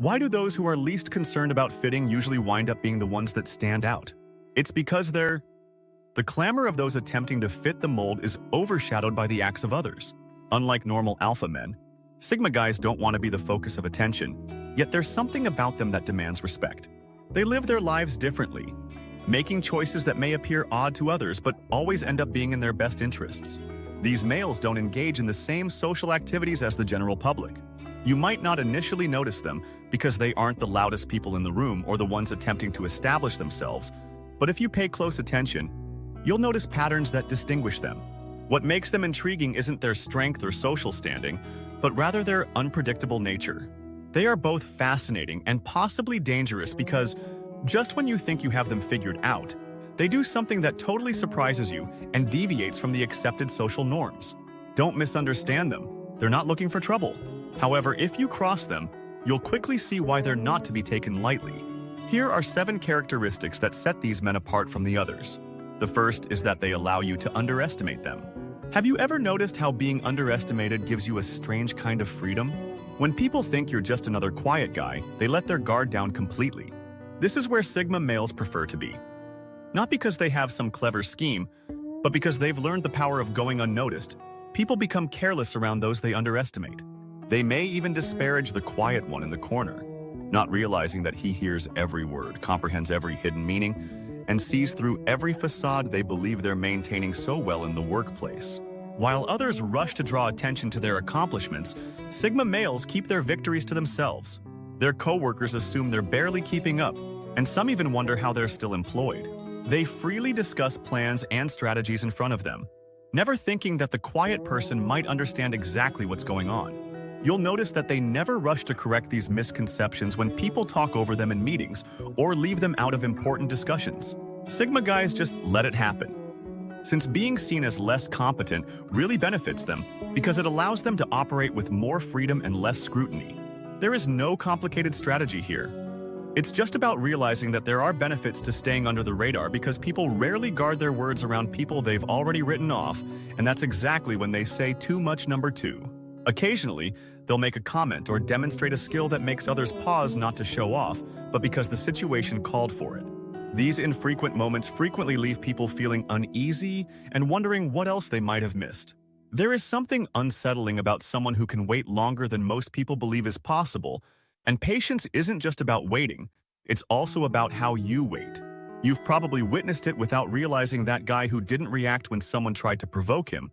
Why do those who are least concerned about fitting usually wind up being the ones that stand out? It's because the clamor of those attempting to fit the mold is overshadowed by the acts of others. Unlike normal alpha men, Sigma guys don't want to be the focus of attention, yet there's something about them that demands respect. They live their lives differently, making choices that may appear odd to others but always end up being in their best interests. These males don't engage in the same social activities as the general public. You might not initially notice them because they aren't the loudest people in the room or the ones attempting to establish themselves, but if you pay close attention, you'll notice patterns that distinguish them. What makes them intriguing isn't their strength or social standing, but rather their unpredictable nature. They are both fascinating and possibly dangerous because just when you think you have them figured out, they do something that totally surprises you and deviates from the accepted social norms. Don't misunderstand them. They're not looking for trouble. However, if you cross them, you'll quickly see why they're not to be taken lightly. Here are 7 characteristics that set these men apart from the others. The first is that they allow you to underestimate them. Have you ever noticed how being underestimated gives you a strange kind of freedom? When people think you're just another quiet guy, they let their guard down completely. This is where Sigma males prefer to be. Not because they have some clever scheme, but because they've learned the power of going unnoticed. People become careless around those they underestimate. They may even disparage the quiet one in the corner, not realizing that he hears every word, comprehends every hidden meaning, and sees through every facade they believe they're maintaining so well in the workplace. While others rush to draw attention to their accomplishments, Sigma males keep their victories to themselves. Their coworkers assume they're barely keeping up, and some even wonder how they're still employed. They freely discuss plans and strategies in front of them, never thinking that the quiet person might understand exactly what's going on. You'll notice that they never rush to correct these misconceptions when people talk over them in meetings or leave them out of important discussions. Sigma guys just let it happen, since being seen as less competent really benefits them because it allows them to operate with more freedom and less scrutiny. There is no complicated strategy here. It's just about realizing that there are benefits to staying under the radar because people rarely guard their words around people they've already written off, and that's exactly when they say too much number 2. Occasionally, they'll make a comment or demonstrate a skill that makes others pause not to show off, but because the situation called for it. These infrequent moments frequently leave people feeling uneasy and wondering what else they might have missed. There is something unsettling about someone who can wait longer than most people believe is possible, and patience isn't just about waiting, it's also about how you wait. You've probably witnessed it without realizing that guy who didn't react when someone tried to provoke him,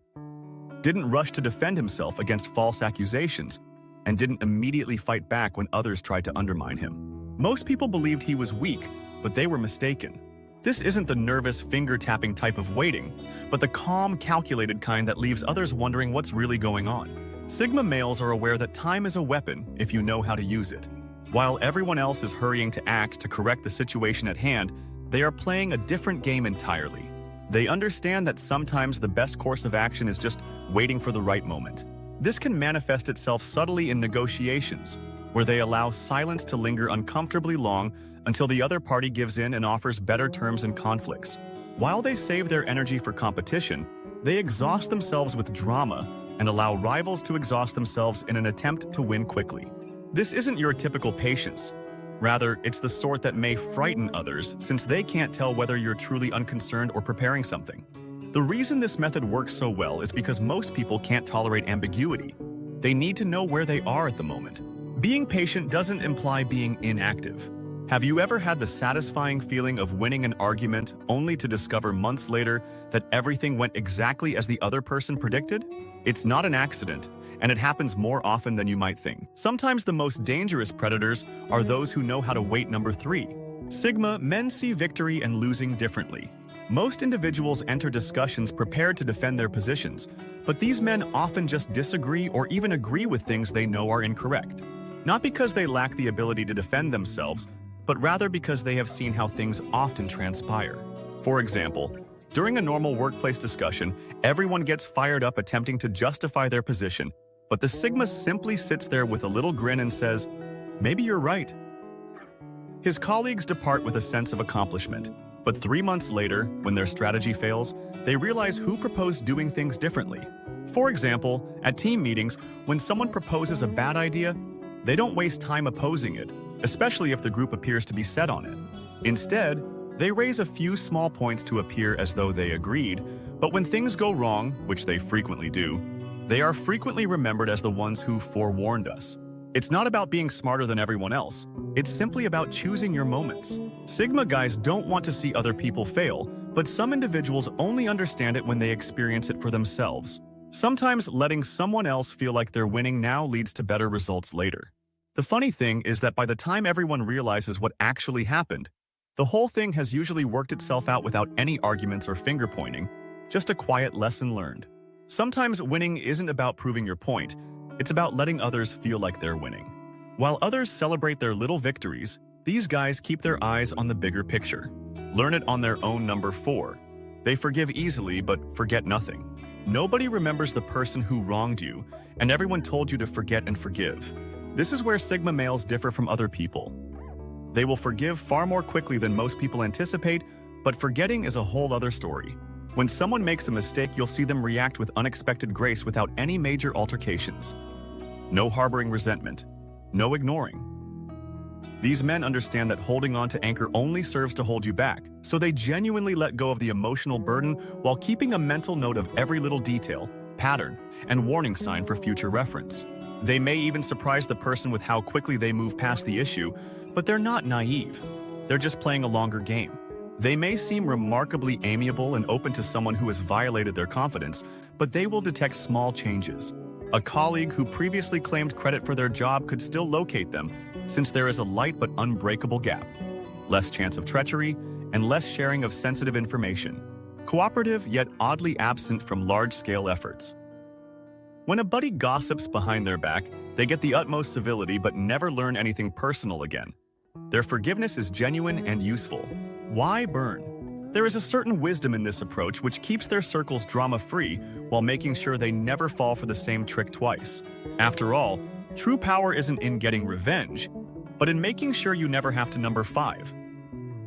didn't rush to defend himself against false accusations, and didn't immediately fight back when others tried to undermine him. Most people believed he was weak, but they were mistaken. This isn't the nervous, finger-tapping type of waiting, but the calm, calculated kind that leaves others wondering what's really going on. Sigma males are aware that time is a weapon if you know how to use it. While everyone else is hurrying to act to correct the situation at hand, they are playing a different game entirely. They understand that sometimes the best course of action is just waiting for the right moment. This can manifest itself subtly in negotiations, where they allow silence to linger uncomfortably long until the other party gives in and offers better terms in conflicts. While they save their energy for competition, they exhaust themselves with drama and allow rivals to exhaust themselves in an attempt to win quickly. This isn't your typical patience. Rather, it's the sort that may frighten others since they can't tell whether you're truly unconcerned or preparing something. The reason this method works so well is because most people can't tolerate ambiguity. They need to know where they are at the moment. Being patient doesn't imply being inactive. Have you ever had the satisfying feeling of winning an argument only to discover months later that everything went exactly as the other person predicted? It's not an accident, and it happens more often than you might think. Sometimes the most dangerous predators are those who know how to wait. Number 3. Sigma men see victory and losing differently. Most individuals enter discussions prepared to defend their positions, but these men often just disagree or even agree with things they know are incorrect. Not because they lack the ability to defend themselves, but rather because they have seen how things often transpire. For example, during a normal workplace discussion, everyone gets fired up attempting to justify their position, but the Sigma simply sits there with a little grin and says, "Maybe you're right." His colleagues depart with a sense of accomplishment, but 3 months later, when their strategy fails, they realize who proposed doing things differently. For example, at team meetings, when someone proposes a bad idea, They don't waste time opposing it, especially if the group appears to be set on it. Instead, they raise a few small points to appear as though they agreed, but when things go wrong, which they frequently do, they are frequently remembered as the ones who forewarned us. It's not about being smarter than everyone else. It's simply about choosing your moments. Sigma guys don't want to see other people fail, but some individuals only understand it when they experience it for themselves. Sometimes letting someone else feel like they're winning now leads to better results later. The funny thing is that by the time everyone realizes what actually happened, the whole thing has usually worked itself out without any arguments or finger-pointing, just a quiet lesson learned. Sometimes winning isn't about proving your point, it's about letting others feel like they're winning. While others celebrate their little victories, these guys keep their eyes on the bigger picture. Learn it on their own number 4. They forgive easily but forget nothing. Nobody remembers the person who wronged you, and everyone told you to forget and forgive. This is where Sigma males differ from other people. They will forgive far more quickly than most people anticipate, but forgetting is a whole other story. When someone makes a mistake, you'll see them react with unexpected grace without any major altercations. No harboring resentment. No ignoring. These men understand that holding on to anchor only serves to hold you back, so they genuinely let go of the emotional burden while keeping a mental note of every little detail, pattern, and warning sign for future reference. They may even surprise the person with how quickly they move past the issue, but they're not naive. They're just playing a longer game. They may seem remarkably amiable and open to someone who has violated their confidence, but they will detect small changes. A colleague who previously claimed credit for their job could still locate them, since there is a light but unbreakable gap. Less chance of treachery, and less sharing of sensitive information. Cooperative yet oddly absent from large-scale efforts. When a buddy gossips behind their back, they get the utmost civility but never learn anything personal again. Their forgiveness is genuine and useful. Why burn? There is a certain wisdom in this approach which keeps their circles drama-free while making sure they never fall for the same trick twice. After all, true power isn't in getting revenge, but in making sure you never have to number 5.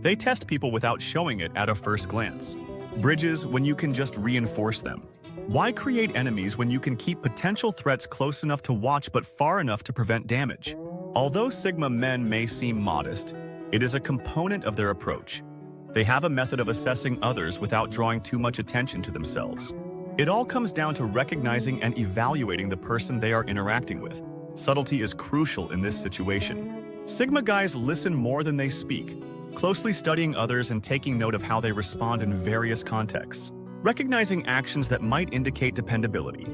They test people without showing it at a first glance. Bridges when you can just reinforce them. Why create enemies when you can keep potential threats close enough to watch but far enough to prevent damage? Although Sigma men may seem modest, it is a component of their approach. They have a method of assessing others without drawing too much attention to themselves. It all comes down to recognizing and evaluating the person they are interacting with. Subtlety is crucial in this situation. Sigma guys listen more than they speak, closely studying others and taking note of how they respond in various contexts. Recognizing actions that might indicate dependability,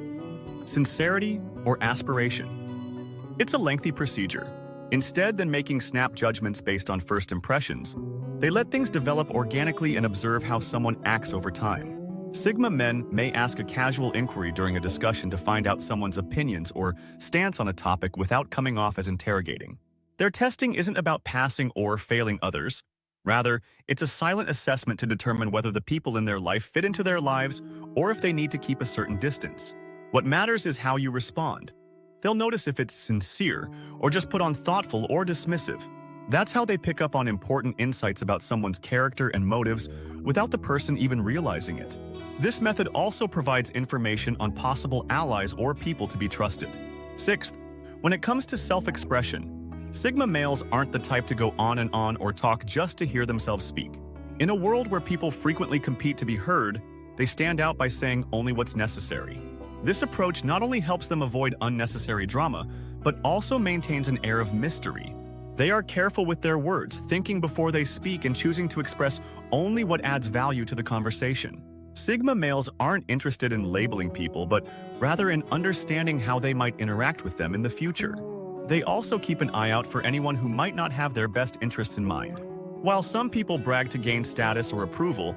sincerity, or aspiration. It's a lengthy procedure. Instead than making snap judgments based on first impressions, they let things develop organically and observe how someone acts over time. Sigma men may ask a casual inquiry during a discussion to find out someone's opinions or stance on a topic without coming off as interrogating. Their testing isn't about passing or failing others. Rather, it's a silent assessment to determine whether the people in their life fit into their lives or if they need to keep a certain distance. What matters is how you respond. They'll notice if it's sincere or just put on thoughtful or dismissive. That's how they pick up on important insights about someone's character and motives without the person even realizing it. This method also provides information on possible allies or people to be trusted. Sixth, when it comes to self-expression, Sigma males aren't the type to go on and on or talk just to hear themselves speak. In a world where people frequently compete to be heard, they stand out by saying only what's necessary. This approach not only helps them avoid unnecessary drama, but also maintains an air of mystery. They are careful with their words, thinking before they speak and choosing to express only what adds value to the conversation. Sigma males aren't interested in labeling people, but rather in understanding how they might interact with them in the future. They also keep an eye out for anyone who might not have their best interests in mind. While some people brag to gain status or approval,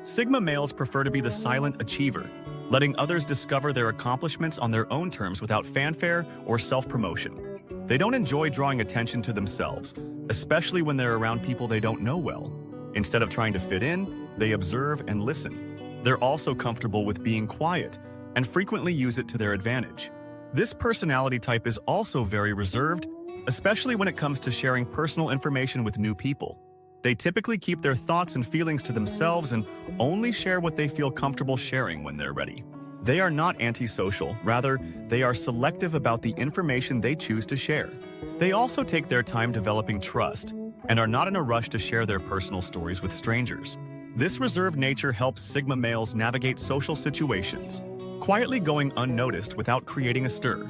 Sigma males prefer to be the silent achiever, letting others discover their accomplishments on their own terms without fanfare or self-promotion. They don't enjoy drawing attention to themselves, especially when they're around people they don't know well. Instead of trying to fit in, they observe and listen. They're also comfortable with being quiet and frequently use it to their advantage. This personality type is also very reserved, especially when it comes to sharing personal information with new people. They typically keep their thoughts and feelings to themselves and only share what they feel comfortable sharing when they're ready. They are not antisocial, rather, they are selective about the information they choose to share. They also take their time developing trust and are not in a rush to share their personal stories with strangers. This reserved nature helps Sigma males navigate social situations, quietly going unnoticed without creating a stir.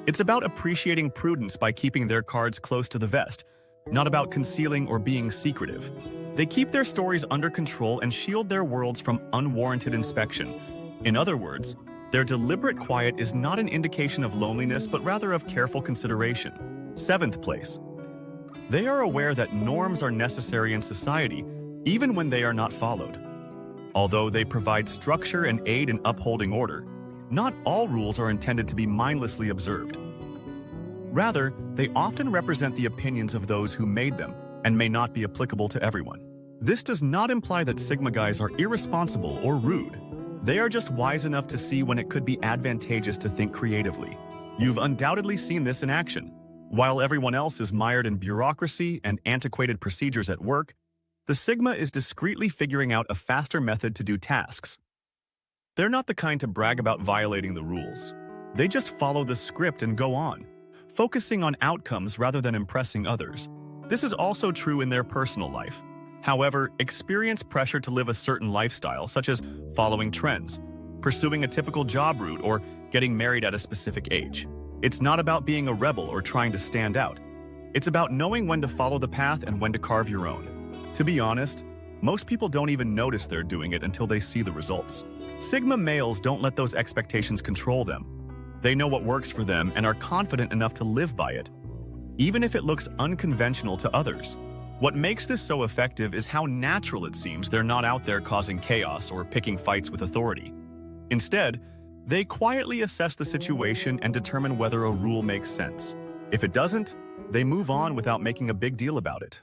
It's about appreciating prudence by keeping their cards close to the vest, not about concealing or being secretive. They keep their stories under control and shield their worlds from unwarranted inspection. In other words, their deliberate quiet is not an indication of loneliness but rather of careful consideration. Seventh place. They are aware that norms are necessary in society, even when they are not followed. Although they provide structure and aid in upholding order, not all rules are intended to be mindlessly observed. Rather, they often represent the opinions of those who made them and may not be applicable to everyone. This does not imply that Sigma guys are irresponsible or rude. They are just wise enough to see when it could be advantageous to think creatively. You've undoubtedly seen this in action. While everyone else is mired in bureaucracy and antiquated procedures at work, the Sigma is discreetly figuring out a faster method to do tasks. They're not the kind to brag about violating the rules. They just follow the script and go on, focusing on outcomes rather than impressing others. This is also true in their personal life. However, experience pressure to live a certain lifestyle, such as following trends, pursuing a typical job route, or getting married at a specific age. It's not about being a rebel or trying to stand out. It's about knowing when to follow the path and when to carve your own. To be honest, most people don't even notice they're doing it until they see the results. Sigma males don't let those expectations control them. They know what works for them and are confident enough to live by it, even if it looks unconventional to others. What makes this so effective is how natural it seems they're not out there causing chaos or picking fights with authority. Instead, they quietly assess the situation and determine whether a rule makes sense. If it doesn't, they move on without making a big deal about it.